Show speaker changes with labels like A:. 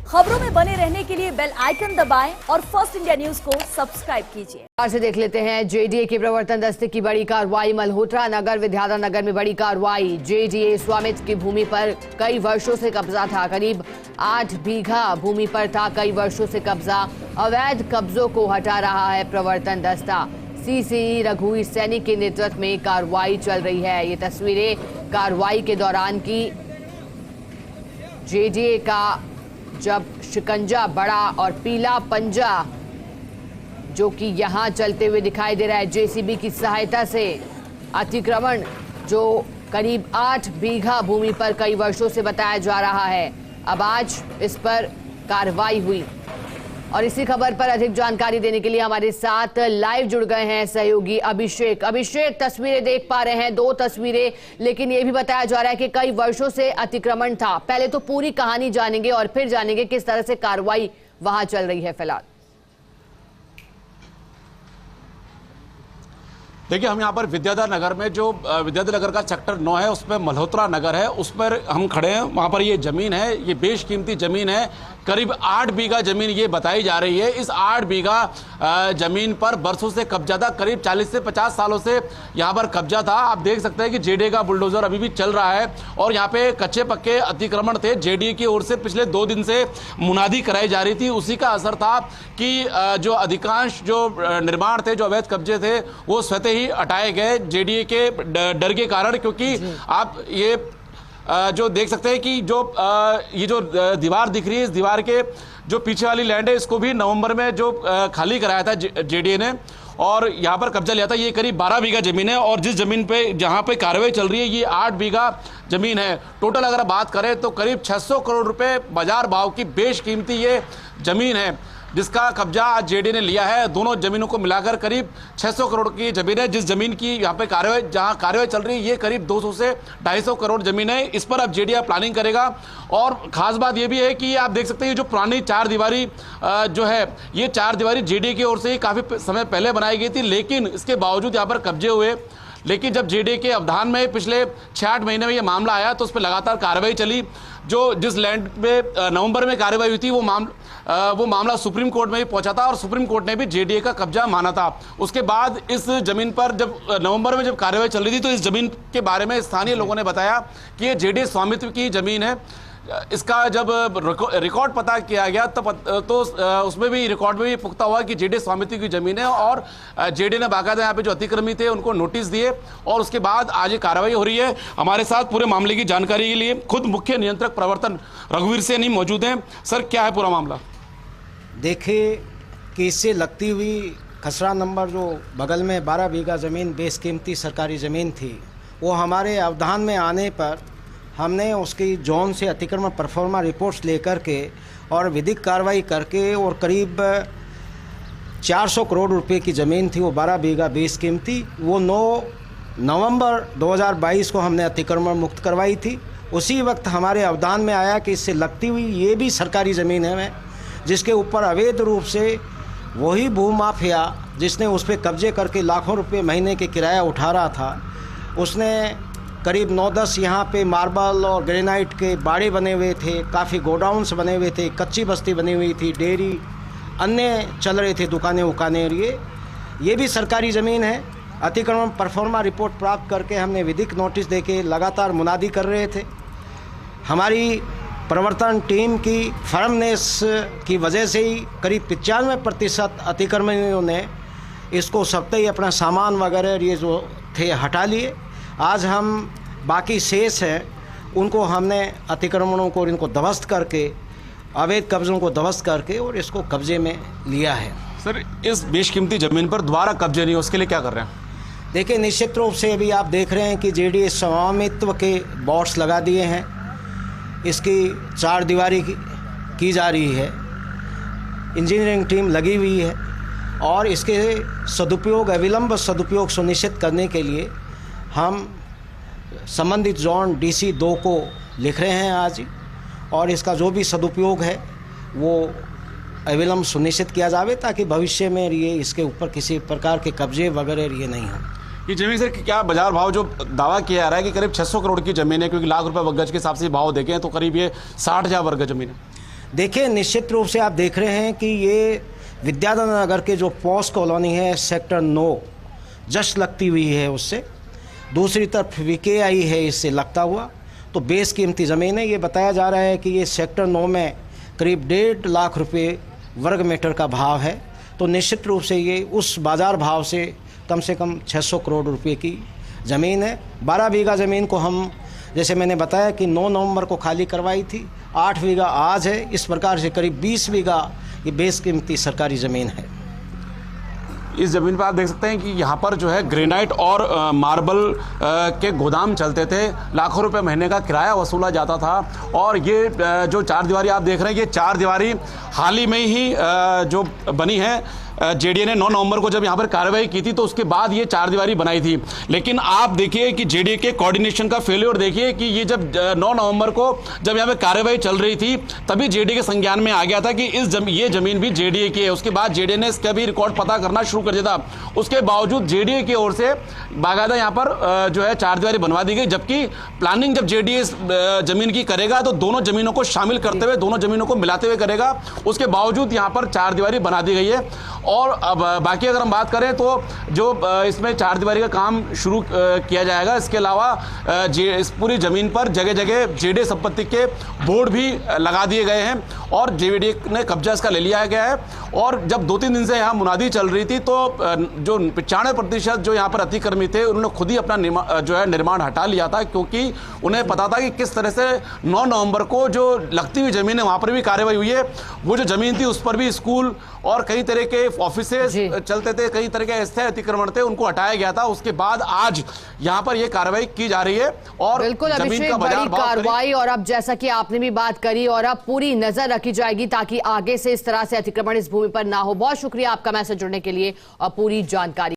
A: खबरों में बने रहने के लिए बेल आइकन दबाएं और फर्स्ट इंडिया न्यूज को सब्सक्राइब कीजिए।
B: आज से देख लेते हैं जेडीए के प्रवर्तन दस्ते की बड़ी कार्रवाई। मल्होत्रा नगर विद्याधर नगर में बड़ी कार्रवाई। जेडीए स्वामित्व की भूमि पर कई वर्षों से कब्जा था। करीब 8 बीघा भूमि पर था कई वर्षों से कब्जा। अवैध कब्जों को हटा रहा है प्रवर्तन दस्ता। सीसी रघुवीर सैनी के नेतृत्व में कार्रवाई चल रही है। ये तस्वीरें कार्रवाई के दौरान की। जेडीए का जब शिकंजा बड़ा और पीला पंजा जो कि यहां चलते हुए दिखाई दे रहा है जेसीबी की सहायता से। अतिक्रमण जो करीब 8 बीघा भूमि पर कई वर्षों से बताया जा रहा है, अब आज इस पर कार्रवाई हुई। और इसी खबर पर अधिक जानकारी देने के लिए हमारे साथ लाइव जुड़ गए हैं सहयोगी अभिषेक। अभिषेक, तस्वीरें देख पा रहे हैं, 2 तस्वीरें, लेकिन ये भी बताया जा रहा है कि कई वर्षों से अतिक्रमण था। पहले तो पूरी कहानी जानेंगे और फिर जानेंगे किस तरह से कार्रवाई वहां चल रही है फिलहाल।
C: देखिए, हम यहाँ पर विद्याधर नगर में जो विद्याधर नगर का सेक्टर 9 है, उसमें मल्होत्रा नगर है, उस पर हम खड़े हैं। वहाँ पर ये ज़मीन है, ये बेशकीमती ज़मीन है। करीब 8 बीघा ज़मीन ये बताई जा रही है। इस 8 बीघा ज़मीन पर बरसों से कब्जा था। करीब 40 से 50 सालों से यहाँ पर कब्जा था। आप देख सकते हैं कि जेडीए का बुलडोजर अभी भी चल रहा है और यहाँ पे कच्चे पक्के अतिक्रमण थे। जेडीए की ओर से पिछले 2 दिन से मुनादी कराई जा रही थी। उसी का असर था कि जो अधिकांश जो निर्माण थे, जो अवैध कब्जे थे, वो स्वतः ही हटाए गए जेडीए के डर के कारण। क्योंकि आप ये जो देख सकते हैं कि जो ये जो दीवार दिख रही है, इस दीवार के जो पीछे वाली लैंड है, इसको भी नवंबर में जो खाली कराया था जेडीए ने और यहाँ पर कब्जा लिया था। ये करीब 12 बीघा जमीन है और जिस जमीन पे जहाँ पे कार्रवाई चल रही है, ये 8 बीघा जमीन है। टोटल अगर बात करें तो करीब 600 करोड़ रुपए बाजार भाव की बेशकीमती ये जमीन है, जिसका कब्जा आज जेडीए ने लिया है। दोनों जमीनों को मिलाकर करीब 600 करोड़ की जमीन है। जिस जमीन की यहाँ पे कार्रवाई, जहाँ कार्रवाई चल रही है, ये करीब 200 से 250 करोड़ जमीन है। इस पर अब जेडीए प्लानिंग करेगा। और खास बात ये भी है कि आप देख सकते हैं, ये जो पुरानी 4 दीवारी जो है, ये 4 दीवारी जेडीए की ओर से ही काफ़ी समय पहले बनाई गई थी, लेकिन इसके बावजूद यहाँ पर कब्जे हुए। लेकिन जब जेडीए के अवधान में पिछले 6-8 महीने में ये मामला आया तो उस पर लगातार कार्रवाई चली। जो जिस लैंड पे नवंबर में कार्रवाई हुई थी, वो मामला सुप्रीम कोर्ट में भी पहुंचा था और सुप्रीम कोर्ट ने भी जेडीए का कब्जा माना था। उसके बाद इस जमीन पर जब नवंबर में जब कार्रवाई चल रही थी, तो इस जमीन के बारे में स्थानीय लोगों ने बताया कि ये जेडीए स्वामित्व की जमीन है। इसका जब रिकॉर्ड पता किया गया तो उसमें भी रिकॉर्ड में भी पुख्ता हुआ कि जेडीए स्वामित्व की जमीन है और जेडीए ने बाकायदा यहाँ पे जो अतिक्रमित थे उनको नोटिस दिए और उसके बाद आज ये कार्रवाई हो रही है। हमारे साथ पूरे मामले की जानकारी के लिए खुद मुख्य नियंत्रक प्रवर्तन रघुवीर सैनी मौजूद हैं। सर, क्या है पूरा मामला?
D: देखिए कि इससे लगती हुई खसरा नंबर जो बगल में 12 बीघा ज़मीन बेशकीमती सरकारी ज़मीन थी, वो हमारे अवधान में आने पर हमने उसकी जोन से अतिक्रमण परफॉर्मा रिपोर्ट्स लेकर के और विधिक कार्रवाई करके और करीब 400 करोड़ रुपए की ज़मीन थी, वो 12 बीघा बेशकीमती, वो 9 नवंबर 2022 को हमने अतिक्रमण मुक्त करवाई थी। उसी वक्त हमारे अवधान में आया कि इससे लगती हुई ये भी सरकारी ज़मीन है, जिसके ऊपर अवैध रूप से वही भूमाफिया जिसने उस पर कब्जे करके लाखों रुपए महीने के किराया उठा रहा था, उसने करीब 9-10 यहाँ पे मार्बल और ग्रेनाइट के बाड़े बने हुए थे, काफ़ी गोडाउन्स बने हुए थे, कच्ची बस्ती बनी हुई थी, डेयरी अन्य चल रहे थे, दुकानें उकाने। और ये भी सरकारी ज़मीन है। अतिक्रमण परफॉर्मा रिपोर्ट प्राप्त करके हमने विधिक नोटिस देके लगातार मुनादी कर रहे थे। हमारी प्रवर्तन टीम की फर्मनेस की वजह से ही करीब 95% अतिक्रमणियों ने इसको सबते ही अपना सामान वगैरह ये जो थे हटा लिए। आज हम बाकी शेष हैं उनको हमने अतिक्रमणों को इनको ध्वस्त करके, अवैध कब्जों को ध्वस्त करके और इसको कब्जे में लिया है।
C: सर, इस बेशकीमती ज़मीन पर दोबारा कब्जे नहीं, उसके लिए क्या कर रहे हैं?
D: देखिए, निश्चित रूप से अभी आप देख रहे हैं कि जेडीए स्वामित्व के बोर्ड्स लगा दिए हैं। इसकी 4 दीवारी की जा रही है, इंजीनियरिंग टीम लगी हुई है और इसके सदुपयोग, अविलंब सदुपयोग सुनिश्चित करने के लिए हम संबंधित जोन DC 2 को लिख रहे हैं आज ही, और इसका जो भी सदुपयोग है वो अविलंब सुनिश्चित किया जावे ताकि भविष्य में ये इसके ऊपर किसी प्रकार के कब्जे वगैरह ये नहीं हो।
C: ये जमीन सर क्या बाजार भाव जो दावा किया जा रहा है कि करीब 600 करोड़ की जमीन है, क्योंकि लाख रुपए गज के हिसाब से भाव देखें तो करीब ये 60,000 वर्ग जमीन है।
D: देखिए, निश्चित रूप से आप देख रहे हैं कि ये विद्याधर नगर के जो पॉस कॉलोनी है सेक्टर 9 जस्ट लगती हुई है उससे, दूसरी तरफ VKI है इससे लगता हुआ, तो बेशकीमती ज़मीन है। ये बताया जा रहा है कि ये सेक्टर 9 में करीब 1.5 लाख रुपए वर्ग मीटर का भाव है। तो निश्चित रूप से ये उस बाज़ार भाव से कम 600 करोड़ रुपए की ज़मीन है। 12 बीघा ज़मीन को हम, जैसे मैंने बताया कि 9 नवंबर को खाली करवाई थी, 8 बीघा आज है। इस प्रकार से करीब 20 बीघा ये बेशकीमती सरकारी ज़मीन है।
C: इस ज़मीन पर आप देख सकते हैं कि यहाँ पर जो है ग्रेनाइट और मार्बल के गोदाम चलते थे, लाखों रुपए महीने का किराया वसूला जाता था। और ये जो चार दीवारी आप देख रहे हैं, ये चार दीवारी हाल ही में ही जो बनी है। जेडीए ने 9 नवंबर को जब यहाँ पर कार्रवाई की थी तो उसके बाद ये चार दीवारी बनाई थी। लेकिन आप देखिए कि जेडीए के कोऑर्डिनेशन का फेलियर देखिए कि ये जब 9 नवंबर को जब यहाँ पे कार्रवाई चल रही थी तभी जेडीए के संज्ञान में आ गया था कि ये जमीन भी जेडीए की है। उसके बाद जेडीए ने इसका भी रिकॉर्ड पता करना शुरू कर दिया था। उसके बावजूद जेडीए की ओर से बाकायदा यहाँ पर जो है चार दीवारी बनवा दी गई, जबकि प्लानिंग जब जेडीए जमीन की करेगा तो दोनों जमीनों को शामिल करते हुए, दोनों जमीनों को मिलाते हुए करेगा। उसके बावजूद यहाँ पर चार दीवारी बना दी गई है। और अब बाकी अगर हम बात करें तो जो इसमें चार दीवारी का काम शुरू किया जाएगा, इसके अलावा इस पूरी ज़मीन पर जगह जगह जेडीए संपत्ति के बोर्ड भी लगा दिए गए हैं और जेडीए ने कब्जा इसका ले लिया गया है। और जब 2-3 दिन से यहाँ मुनादी चल रही थी तो जो 95% जो यहाँ पर अतिक्रमित थे उन्होंने खुद ही अपना निर्माण हटा लिया था, क्योंकि उन्हें पता था कि किस तरह से 9 नवंबर को जो लगती हुई ज़मीन है वहाँ पर भी कार्रवाई हुई है। वो जो ज़मीन थी उस पर भी स्कूल और कई तरह के ऑफिसेज चलते थे, कई तरह के अस्थायी अतिक्रमण थे, उनको हटाया गया था। उसके बाद आज यहाँ पर यह कार्रवाई की जा रही है और
B: बिल्कुल अभिषेक, बड़ी कार्रवाई। और अब जैसा कि आपने भी बात करी, और अब पूरी नजर रखी जाएगी ताकि आगे से इस तरह से अतिक्रमण इस भूमि पर ना हो। बहुत शुक्रिया आपका मैसेज जुड़ने के लिए और पूरी जानकारी।